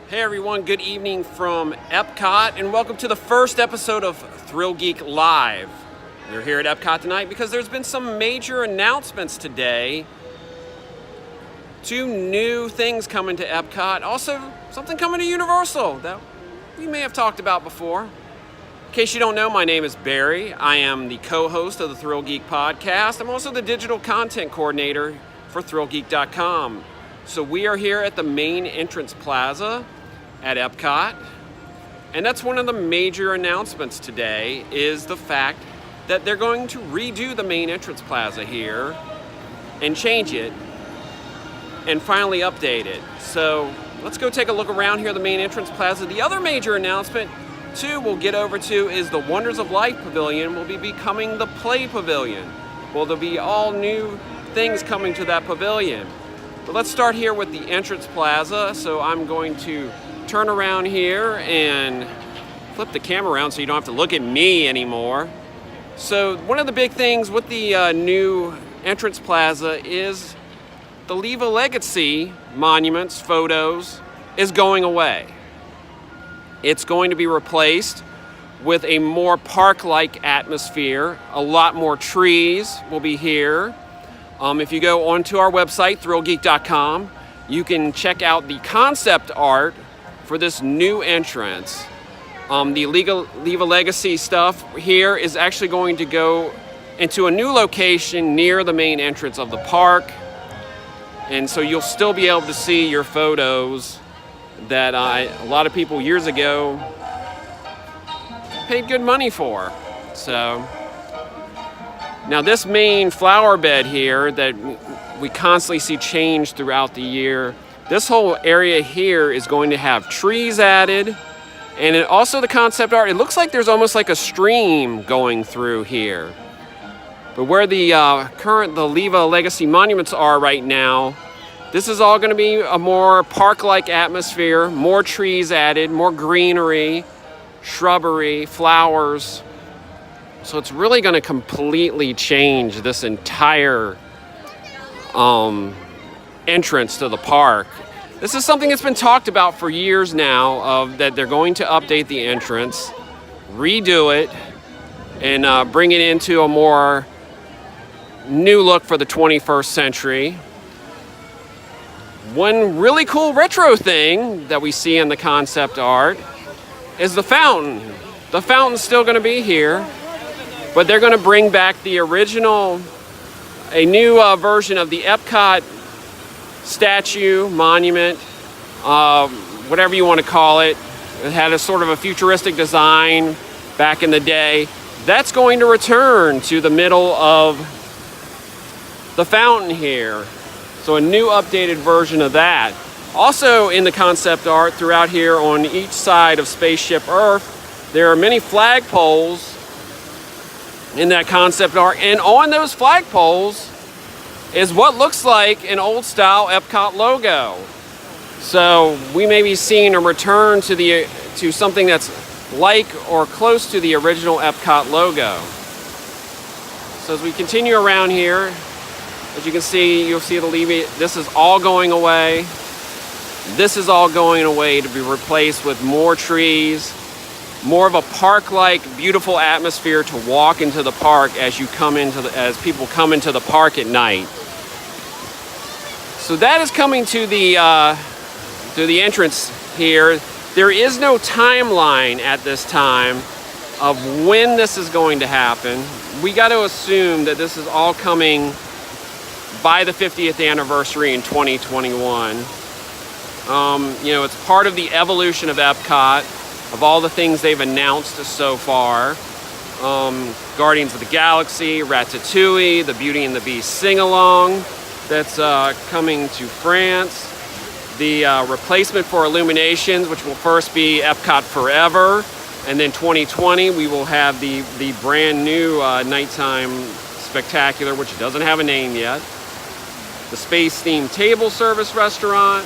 Hey everyone, good evening from Epcot and welcome to the first episode of Thrillgeek Live. We're here at Epcot tonight because there's been some major announcements today. 2 new things coming to Epcot, also something coming to Universal that we may have talked about before. In case you don't know, my name is Barry. I am the co-host of the Thrillgeek podcast. I'm also the digital content coordinator for Thrillgeek.com. So we are here at the main entrance plaza at Epcot, and that's one of the major announcements today is the fact that they're going to redo the main entrance plaza here and change it and finally update it. So let's go take a look around here at the main entrance plaza. The other major announcement too we'll get over to is the Wonders of Life Pavilion will be becoming the Play Pavilion. Well, there'll be all new things coming to that pavilion. But let's start here with the entrance plaza. So I'm going to turn around here and flip the camera around so you don't have to look at me anymore. So one of the big things with the new entrance plaza is the Leave a Legacy monuments, photos, is going away. It's going to be replaced with a more park-like atmosphere. A lot more trees will be here. If you go onto our website, Thrillgeek.com, you can check out the concept art for this new entrance. The Leave a Legacy stuff here is actually going to go into a new location near the main entrance of the park. And so you'll still be able to see your photos that a lot of people years ago paid good money for. So now this main flower bed here that we constantly see change throughout the year, this whole area here is going to have trees added, and also the concept art, it looks like there's almost like a stream going through here. But where the the Leave a Legacy monuments are right now, this is all going to be a more park-like atmosphere, more trees added, more greenery, shrubbery, flowers. So it's really going to completely change this entire entrance to the park. This is something that's been talked about for years now, of that they're going to update the entrance, redo it, and bring it into a more new look for the 21st century. One really cool retro thing that we see in the concept art is the fountain. The fountain's still going to be here, but they're going to bring back the original, a new version of the Epcot statue, monument, whatever you want to call it. It had a sort of a futuristic design back in the day. That's going to return to the middle of the fountain here. So a new updated version of that. Also in the concept art throughout here on each side of Spaceship Earth, there are many flagpoles in that concept art, and on those flagpoles is what looks like an old style Epcot logo. So we may be seeing a return to something that's like or close to the original Epcot logo. So as we continue around here, as you can see, you'll see this is all going away. This is all going away to be replaced with more trees, more of a park-like, beautiful atmosphere to walk into the park as people come into the park at night. So that is coming to the entrance here. There is no timeline at this time of when this is going to happen. We got to assume that this is all coming by the 50th anniversary in 2021. It's part of the evolution of Epcot, of all the things they've announced so far. Guardians of the Galaxy, Ratatouille, the Beauty and the Beast sing-along that's coming to France. The replacement for Illuminations, which will first be Epcot Forever, and then 2020 we will have the brand new nighttime spectacular, which doesn't have a name yet. The space-themed table service restaurant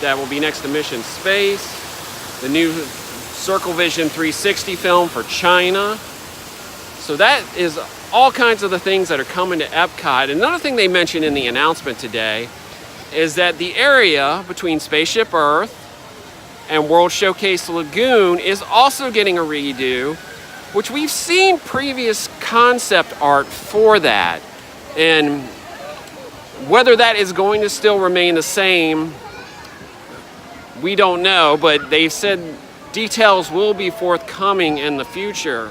that will be next to Mission Space. The new Circle Vision 360 film for China. So that is all kinds of the things that are coming to Epcot. Another thing they mentioned in the announcement today is that the area between Spaceship Earth And World Showcase Lagoon is also getting a redo, which we've seen previous concept art for that. And whether that is going to still remain the same, we don't know, but they said details will be forthcoming in the future.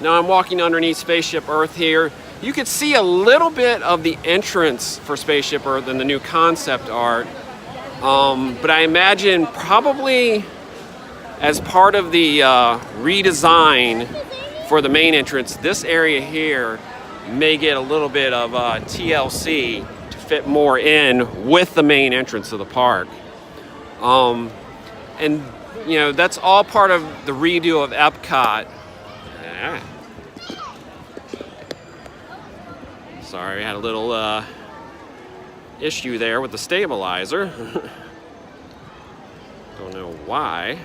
Now I'm walking underneath Spaceship Earth here. You could see a little bit of the entrance for Spaceship Earth in the new concept art. But I imagine probably as part of the redesign for the main entrance, this area here may get a little bit of TLC to fit more in with the main entrance of the park. And you know, that's all part of the redo of Epcot. Sorry, I had a little issue there with the stabilizer. Don't know why.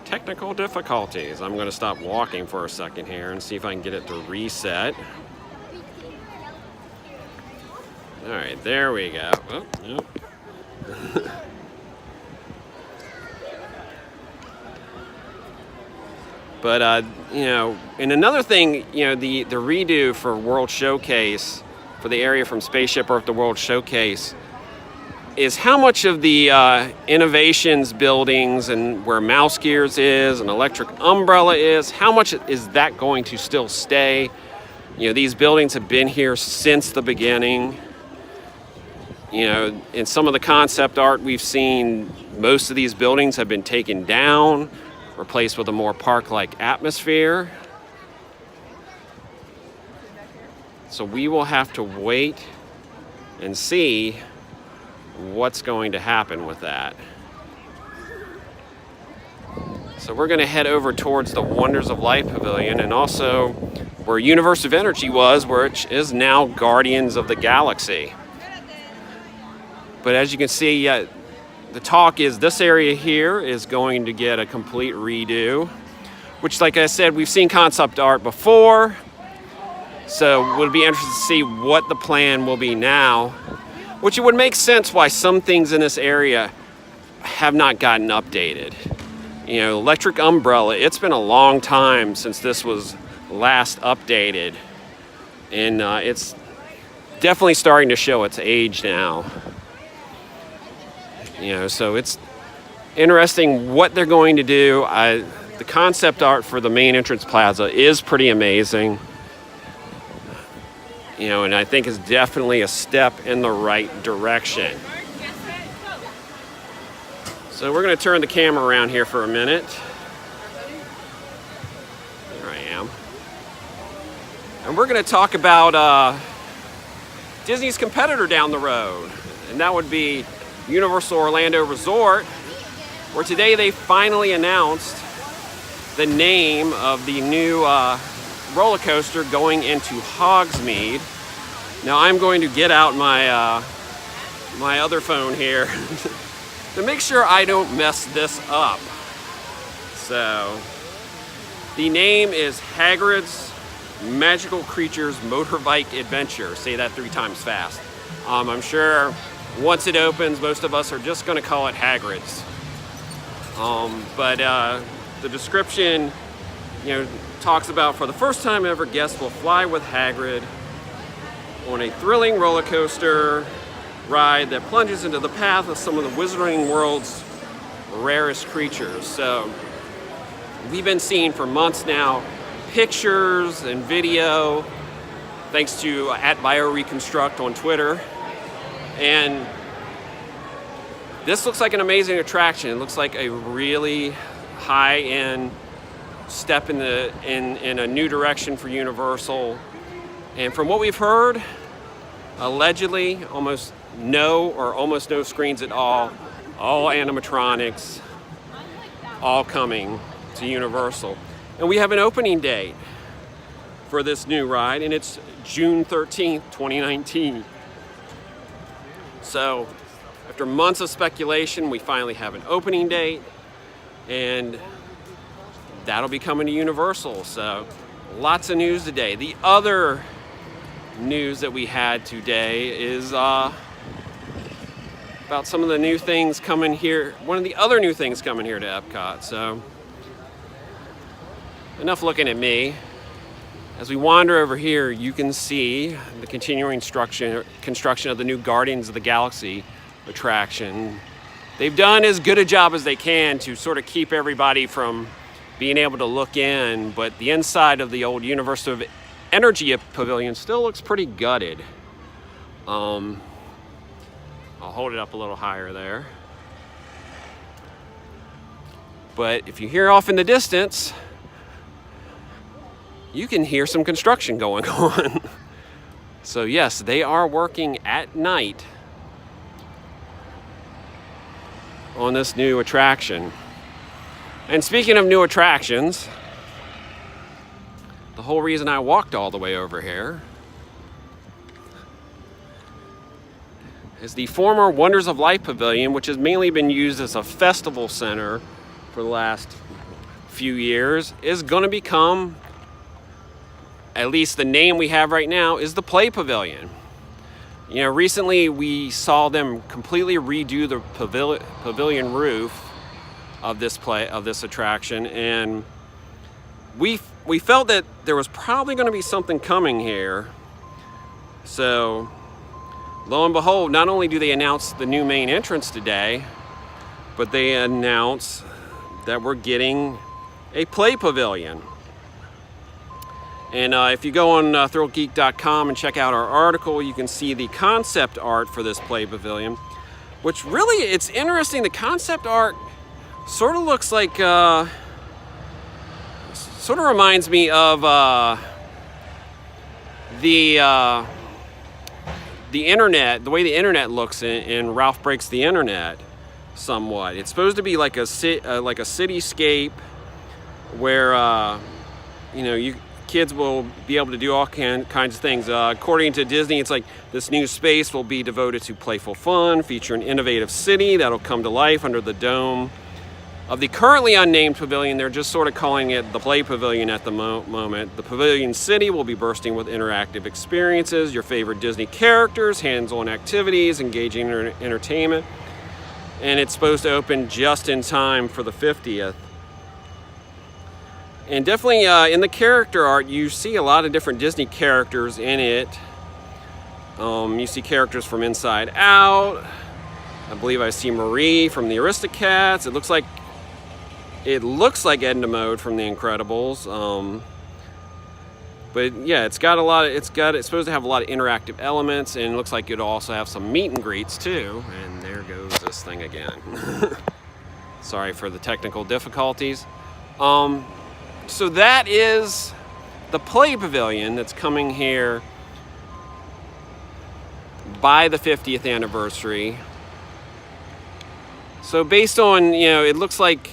Technical difficulties. I'm going to stop walking for a second here and see if I can get it to reset. All right, there we go. Oh, nope. But, you know, and another thing, you know, the redo for World Showcase, for the area from Spaceship Earth to World Showcase, is how much of the innovations buildings and where Mouse Gears is and Electric Umbrella is, how much is that going to still stay? You know, these buildings have been here since the beginning. You know, in some of the concept art we've seen, most of these buildings have been taken down, replaced with a more park-like atmosphere. So we will have to wait and see what's going to happen with that. So we're going to head over towards the Wonders of Light Pavilion, and also where Universe of Energy was, which is now Guardians of the Galaxy. But as you can see, the talk is this area here is going to get a complete redo, which, like I said, we've seen concept art before, so we'll be interested to see what the plan will be now, which it would make sense why some things in this area have not gotten updated. You know, Electric Umbrella, it's been a long time since this was last updated, and it's definitely starting to show its age now. You know, so it's interesting what they're going to do. The concept art for the main entrance plaza is pretty amazing. You know, and I think is definitely a step in the right direction. So we're going to turn the camera around here for a minute. There I am. And we're going to talk about Disney's competitor down the road, and that would be Universal Orlando Resort, where today they finally announced the name of the new roller coaster going into Hogsmeade. Now I'm going to get out my my other phone here to make sure I don't mess this up. So the name is Hagrids Magical Creatures Motorbike Adventure. Say that 3 times fast. I'm sure once it opens, most of us are just going to call it Hagrids. But the description, you know, talks about, for the first time ever, guests will fly with Hagrid on a thrilling roller coaster ride that plunges into the path of some of the Wizarding World's rarest creatures. So we've been seeing for months now pictures and video, thanks to @BioReconstruct on Twitter. And this looks like an amazing attraction. It looks like a really high-end step in a new direction for Universal. And from what we've heard, allegedly almost no screens at all animatronics, all coming to Universal. And we have an opening date for this new ride, and it's June 13th, 2019. So after months of speculation, we finally have an opening date, and that'll be coming to Universal. So lots of news today. The other news that we had today is about about some of the new things coming here. One of the other new things coming here to Epcot. So enough looking at me. As we wander over here, you can see the continuing construction of the new Guardians of the Galaxy attraction. They've done as good a job as they can to sort of keep everybody from being able to look in, but the inside of the old Universe of Energy Pavilion still looks pretty gutted. I'll hold it up a little higher there. But if you hear off in the distance, you can hear some construction going on. So yes, they are working at night on this new attraction. And speaking of new attractions, the whole reason I walked all the way over here is the former Wonders of Life Pavilion, which has mainly been used as a festival center for the last few years, is going to become, at least the name we have right now, is the Play Pavilion. You know, recently we saw them completely redo the pavilion roof of this attraction, and we felt that there was probably going to be something coming here. So lo and behold, not only do they announce the new main entrance today, but they announce that we're getting a Play Pavilion. And if you go on Thrillgeek.com and check out our article, you can see the concept art for this Play Pavilion, which really, it's interesting. The concept art sort of looks like, sort of reminds me of the internet, the way the internet looks in Ralph Breaks the Internet, somewhat. It's supposed to be like a cityscape where kids will be able to do all kinds of things. According to Disney, it's like this new space will be devoted to playful fun, feature an innovative city that'll come to life under the dome of the currently unnamed pavilion. They're just sort of calling it the Play Pavilion at the moment. The Pavilion City will be bursting with interactive experiences, your favorite Disney characters, hands-on activities, engaging entertainment. And it's supposed to open just in time for the 50th. And definitely in the character art, you see a lot of different Disney characters in it. You see characters from Inside Out. I believe I see Marie from the Aristocats. It looks like Edna Mode from The Incredibles. But yeah, it's supposed to have a lot of interactive elements, and it looks like it'll also have some meet and greets too. And there goes this thing again. Sorry for the technical difficulties. So that is the Play Pavilion that's coming here by the 50th anniversary. So based on, it looks like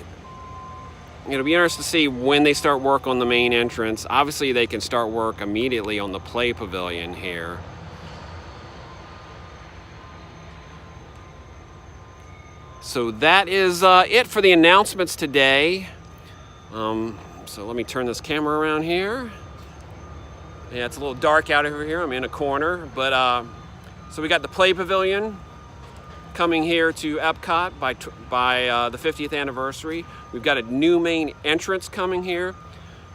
it'll be interesting to see when they start work on the main entrance. Obviously, they can start work immediately on the Play Pavilion here. So that is it for the announcements today. So let me turn this camera around here. Yeah, it's a little dark out over here. I'm in a corner, but so we got the Play Pavilion coming here to Epcot by the 50th anniversary. We've got a new main entrance coming here.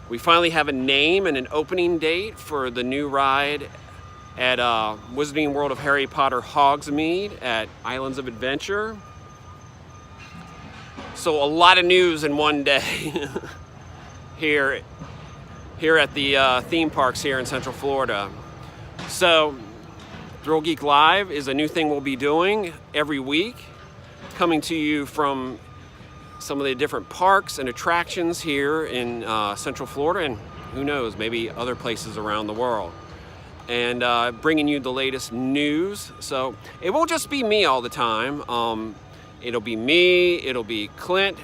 We finally have a name and an opening date for the new ride at Wizarding World of Harry Potter Hogsmeade at Islands of Adventure. So a lot of news in one day. here at the theme parks here in Central Florida. So Thrillgeek Live is a new thing we'll be doing every week, coming to you from some of the different parks and attractions here in Central Florida, and who knows, maybe other places around the world, and bringing you the latest news. So it won't just be me all the time. It'll be me, it'll be Clint,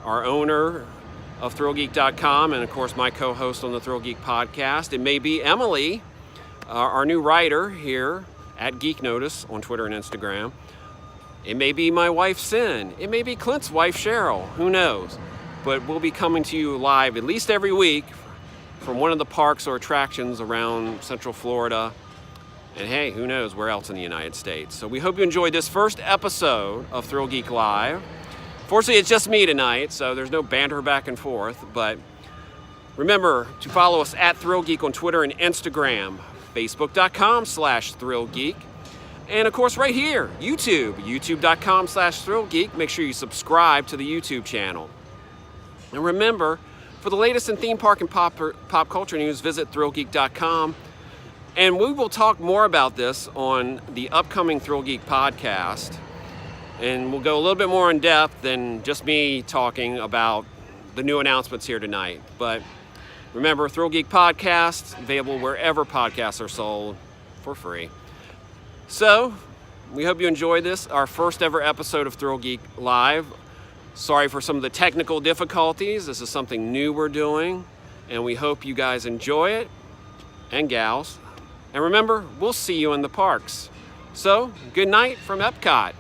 our owner of Thrillgeek.com, and of course my co-host on the Thrillgeek podcast. It may be Emily, our new writer here at Geek Notice on Twitter and Instagram. It may be my wife Sin. It may be Clint's wife Cheryl. Who knows? But we'll be coming to you live at least every week from one of the parks or attractions around Central Florida And hey, who knows where else in the United States. So we hope you enjoyed this first episode of Thrillgeek Live. Fortunately, it's just me tonight, so there's no banter back and forth. But remember to follow us at Thrillgeek on Twitter and Instagram, facebook.com/Thrillgeek. And of course, right here, YouTube, youtube.com/Thrillgeek. Make sure you subscribe to the YouTube channel. And remember, for the latest in theme park and pop culture news, visit Thrillgeek.com. And we will talk more about this on the upcoming Thrillgeek podcast. And we'll go a little bit more in depth than just me talking about the new announcements here tonight. But remember, Thrillgeek podcast, available wherever podcasts are sold for free. So, we hope you enjoyed this, our first ever episode of Thrillgeek Live. Sorry for some of the technical difficulties. This is something new we're doing, and we hope you guys enjoy it, and gals. And remember, we'll see you in the parks. So, good night from Epcot.